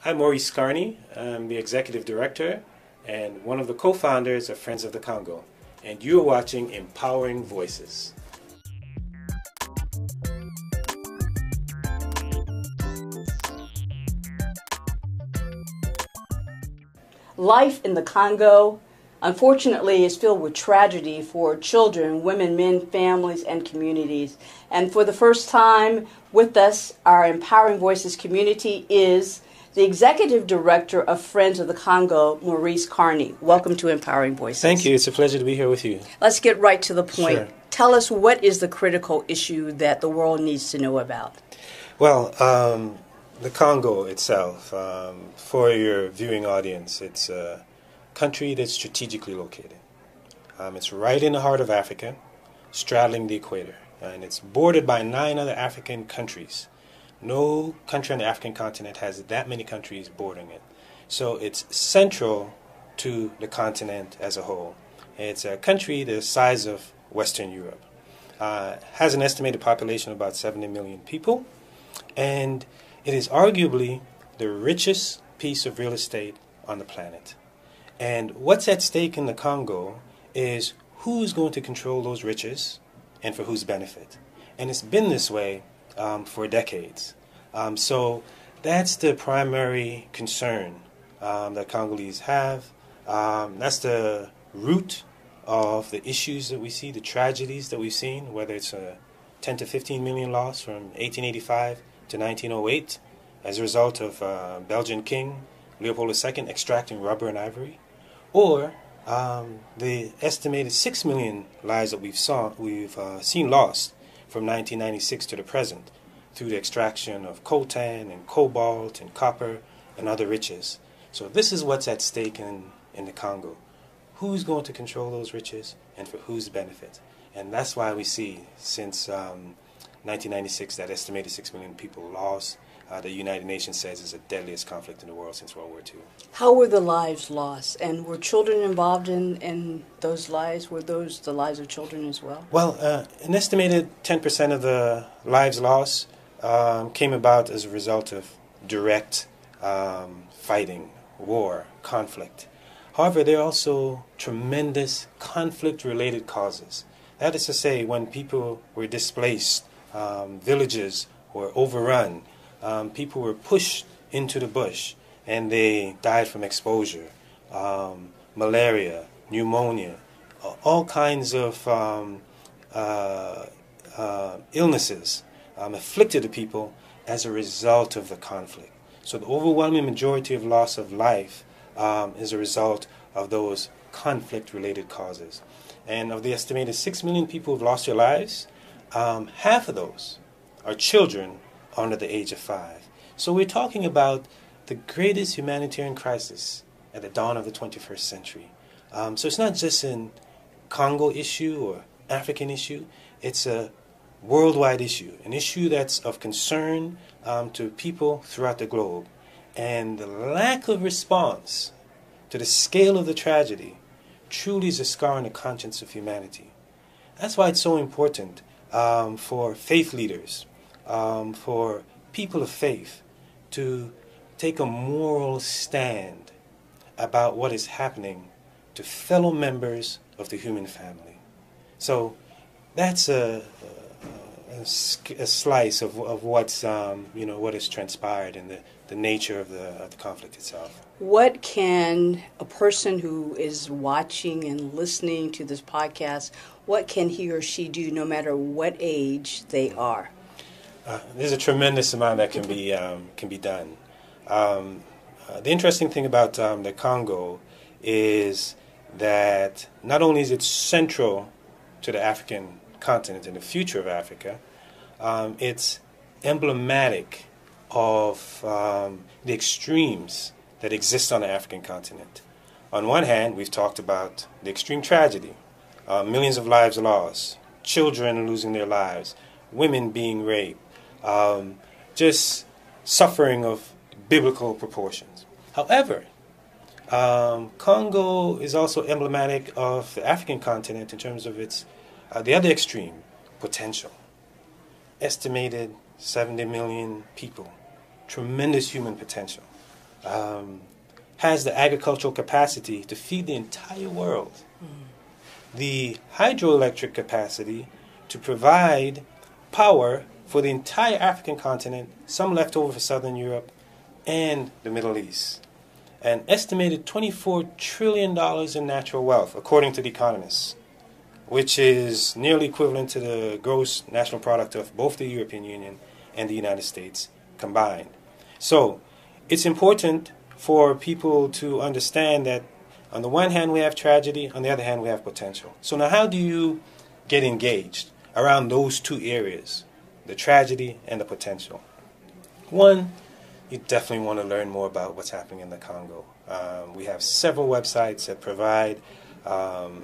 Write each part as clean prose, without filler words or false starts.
I'm Maurice Carney. I'm the Executive Director and one of the co-founders of Friends of the Congo. And you're watching Empowering Voices. Life in the Congo, unfortunately, is filled with tragedy for children, women, men, families, and communities. And for the first time with us, our Empowering Voices community is the Executive Director of Friends of the Congo, Maurice Carney. Welcome to Empowering Voices. Thank you. It's a pleasure to be here with you. Let's get right to the point. Sure. Tell us, what is the critical issue that the world needs to know about? Well, the Congo itself, for your viewing audience, it's a country that's strategically located. It's right in the heart of Africa, straddling the equator, and it's bordered by 9 other African countries. No country on the African continent has that many countries bordering it. So it's central to the continent as a whole. It's a country the size of Western Europe. Has an estimated population of about 70 million people, and it is arguably the richest piece of real estate on the planet. And what's at stake in the Congo is who's going to control those riches and for whose benefit. And it's been this way for decades. So that's the primary concern that Congolese have. That's the root of the issues that we see, the tragedies that we've seen, whether it's a 10 to 15 million loss from 1885 to 1908 as a result of Belgian King Leopold II extracting rubber and ivory, or the estimated 6 million lives that we've seen lost from 1996 to the present through the extraction of coltan and cobalt and copper and other riches. So this is what's at stake in the Congo. Who's going to control those riches and for whose benefit? And that's why we see since 1996 that estimated 6 million people lost. The United Nations says is the deadliest conflict in the world since World War II. How were the lives lost? And were children involved in those lives? Were those the lives of children as well? Well, an estimated 10% of the lives lost came about as a result of direct fighting, war, conflict. However, there are also tremendous conflict-related causes. That is to say, when people were displaced, villages were overrun, people were pushed into the bush, and they died from exposure, malaria, pneumonia, all kinds of illnesses afflicted the people as a result of the conflict. So the overwhelming majority of loss of life is a result of those conflict-related causes. And of the estimated 6 million people who've lost their lives, half of those are children under the age of 5. So we're talking about the greatest humanitarian crisis at the dawn of the 21st century. So it's not just an Congo issue or African issue. It's a worldwide issue, an issue that's of concern to people throughout the globe. And the lack of response to the scale of the tragedy truly is a scar on the conscience of humanity. That's why it's so important for faith leaders, for people of faith, to take a moral stand about what is happening to fellow members of the human family. So that's a slice of what's what has transpired and the nature of the conflict itself. What can a person who is watching and listening to this podcast, what can he or she do no matter what age they are? There's a tremendous amount that can be done. The interesting thing about the Congo is that not only is it central to the African continent and the future of Africa, it's emblematic of the extremes that exist on the African continent. On one hand, we've talked about the extreme tragedy, millions of lives lost, children losing their lives, women being raped, just suffering of biblical proportions. However, Congo is also emblematic of the African continent in terms of its the other extreme, potential. Estimated 70 million people, tremendous human potential. has the agricultural capacity to feed the entire world. The hydroelectric capacity to provide power for the entire African continent, some left over for Southern Europe and the Middle East. An estimated $24 trillion in natural wealth, according to The Economist, which is nearly equivalent to the gross national product of both the European Union and the United States combined. So it's important for people to understand that on the one hand we have tragedy, on the other hand we have potential. So now how do you get engaged around those two areas, the tragedy and the potential? One, you definitely want to learn more about what's happening in the Congo. We have several websites that provide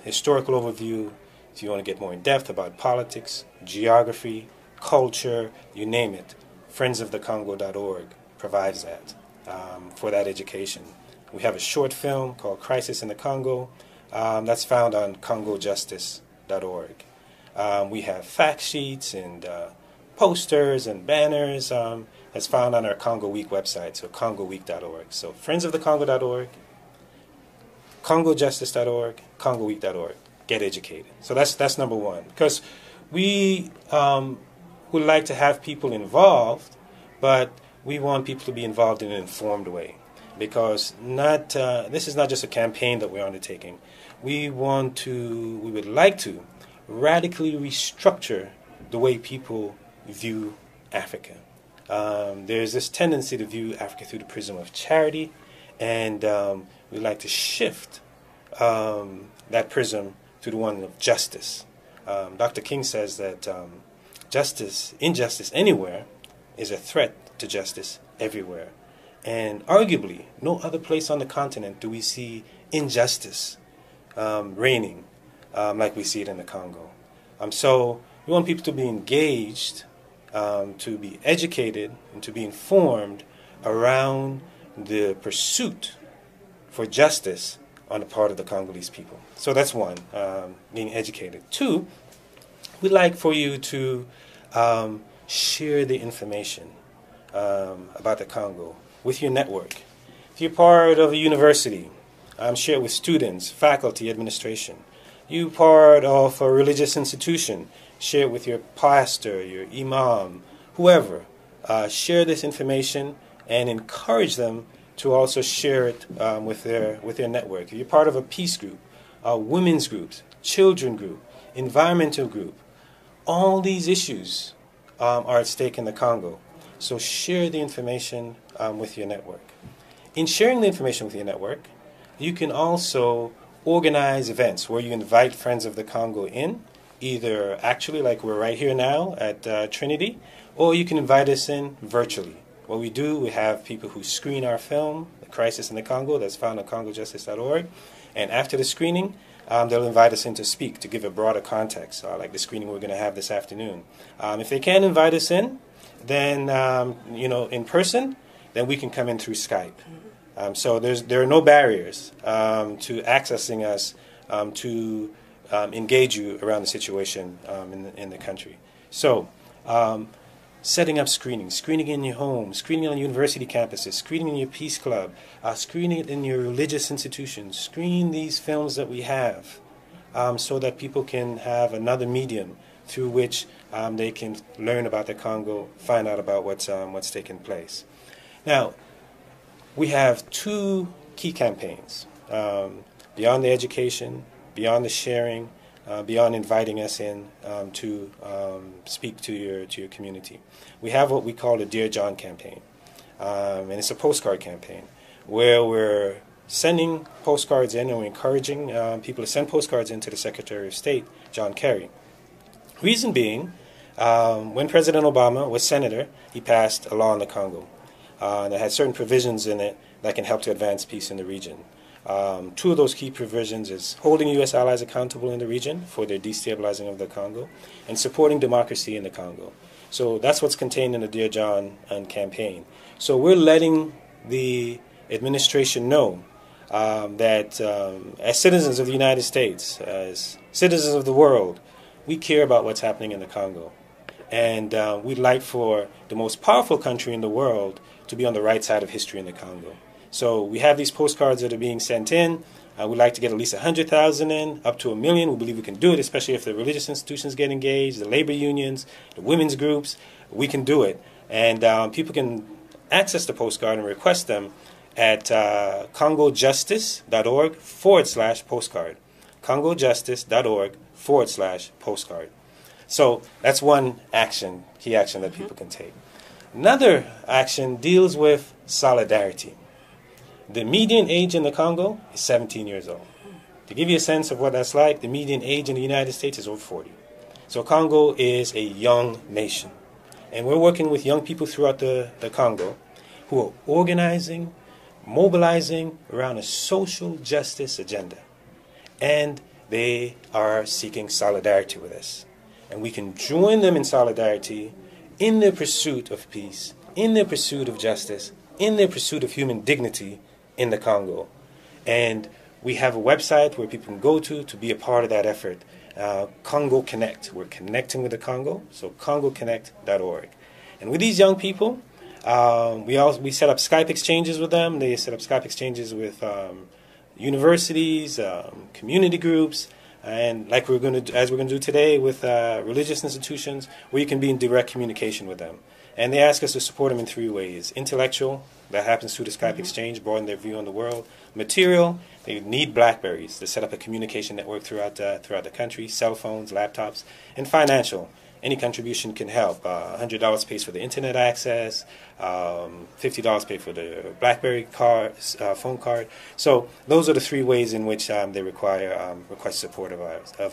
historical overview. If you want to get more in depth about politics, geography, culture, you name it, friendsofthecongo.org provides that for that education. We have a short film called Crisis in the Congo that's found on congojustice.org. We have fact sheets and posters and banners that's found on our Congo Week website, so congoweek.org. So friendsofthecongo.org, congojustice.org, congoweek.org. Get educated. So that's number one. Because we would like to have people involved, but we want people to be involved in an informed way. Because this is not just a campaign that we're undertaking. We would like to radically restructure the way people view Africa. There's this tendency to view Africa through the prism of charity, and we'd like to shift that prism to the one of justice. Dr. King says that injustice anywhere is a threat to justice everywhere. And arguably, no other place on the continent do we see injustice reigning like we see it in the Congo. So we want people to be engaged, to be educated, and to be informed around the pursuit for justice on the part of the Congolese people. So that's one, being educated. Two, we'd like for you to share the information about the Congo with your network. If you're part of a university, share it with students, faculty, administration. You're part of a religious institution, share it with your pastor, your imam, whoever. Share this information and encourage them to also share it with their network. If you're part of a peace group, women's groups, children group, environmental group, all these issues are at stake in the Congo. So share the information with your network. In sharing the information with your network, you can also organize events where you invite friends of the Congo in, either actually like we're right here now at Trinity, or you can invite us in virtually. What we do, we have people who screen our film, The Crisis in the Congo, that's found on congojustice.org, and after the screening, they'll invite us in to speak, to give a broader context, like the screening we're going to have this afternoon. If they can't invite us in, then, in person, then we can come in through Skype. So there are no barriers to accessing us to engage you around the situation in the country. So setting up screening in your home, screening on university campuses, screening in your peace club, screening it in your religious institutions. Screen these films that we have so that people can have another medium through which they can learn about the Congo, find out about what's taking place. Now, we have two key campaigns, beyond the education, beyond the sharing, beyond inviting us in to speak to your community. We have what we call the Dear John campaign, and it's a postcard campaign where we're sending postcards in and we're encouraging people to send postcards in to the Secretary of State, John Kerry. Reason being, when President Obama was senator, he passed a law in the Congo that had certain provisions in it that can help to advance peace in the region. Two of those key provisions is holding U.S. allies accountable in the region for their destabilizing of the Congo and supporting democracy in the Congo. So that's what's contained in the Dear John campaign. So we're letting the administration know that as citizens of the United States, as citizens of the world, we care about what's happening in the Congo. And we'd like for the most powerful country in the world to be on the right side of history in the Congo. So we have these postcards that are being sent in. We'd like to get at least 100,000 in, up to 1 million. We believe we can do it, especially if the religious institutions get engaged, the labor unions, the women's groups. We can do it. And people can access the postcard and request them at congojustice.org/postcard. congojustice.org/postcard. So that's one action, key action that people can take. Another action deals with solidarity. The median age in the Congo is 17 years old. To give you a sense of what that's like, the median age in the United States is over 40. So Congo is a young nation. And we're working with young people throughout the Congo who are organizing, mobilizing around a social justice agenda. And they are seeking solidarity with us. And we can join them in solidarity in their pursuit of peace, in their pursuit of justice, in their pursuit of human dignity in the Congo. And we have a website where people can go to be a part of that effort. Congo Connect. We're connecting with the Congo, so congoconnect.org. And with these young people, we set up Skype exchanges with them. They set up Skype exchanges with universities, community groups, and like we're going to do today with religious institutions, where you can be in direct communication with them. And they ask us to support them in three ways: intellectual, that happens through the Skype exchange, broaden their view on the world; material, they need BlackBerries to set up a communication network throughout the country; cell phones, laptops; and financial. Any contribution can help. $100 pays for the internet access, $50 pays for the BlackBerry phone card. So those are the three ways in which they request support of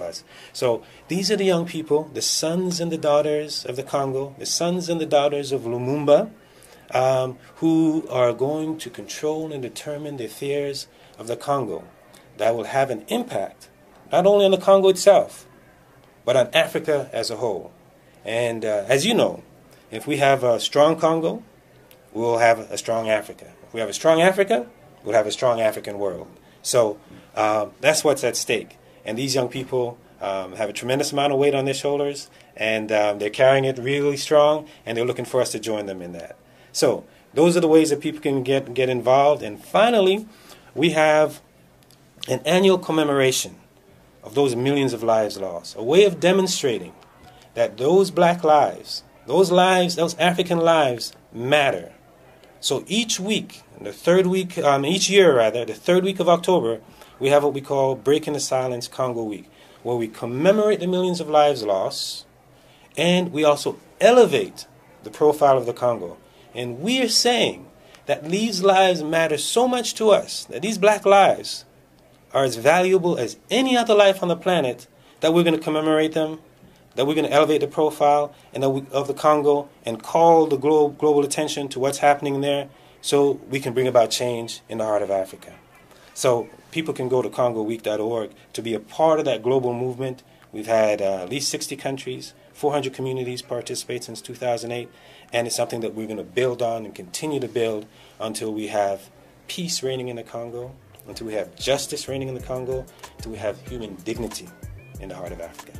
us. So these are the young people, the sons and the daughters of the Congo, the sons and the daughters of Lumumba, who are going to control and determine the affairs of the Congo that will have an impact not only on the Congo itself, but on Africa as a whole. And as you know, if we have a strong Congo, we'll have a strong Africa. If we have a strong Africa, we'll have a strong African world. So that's what's at stake. And these young people have a tremendous amount of weight on their shoulders, and they're carrying it really strong, and they're looking for us to join them in that. So those are the ways that people can get involved. And finally, we have an annual commemoration of those millions of lives lost, a way of demonstrating that those black lives, those African lives matter. So each week, the third week of October, we have what we call Breaking the Silence Congo Week, where we commemorate the millions of lives lost, and we also elevate the profile of the Congo. And we are saying that these lives matter so much to us, that these black lives are as valuable as any other life on the planet, that we're going to commemorate them, that we're going to elevate the profile of the Congo and call the global attention to what's happening there, so we can bring about change in the heart of Africa. So people can go to congoweek.org to be a part of that global movement. We've had at least 60 countries, 400 communities participate since 2008, and it's something that we're going to build on and continue to build until we have peace reigning in the Congo, until we have justice reigning in the Congo, until we have human dignity in the heart of Africa.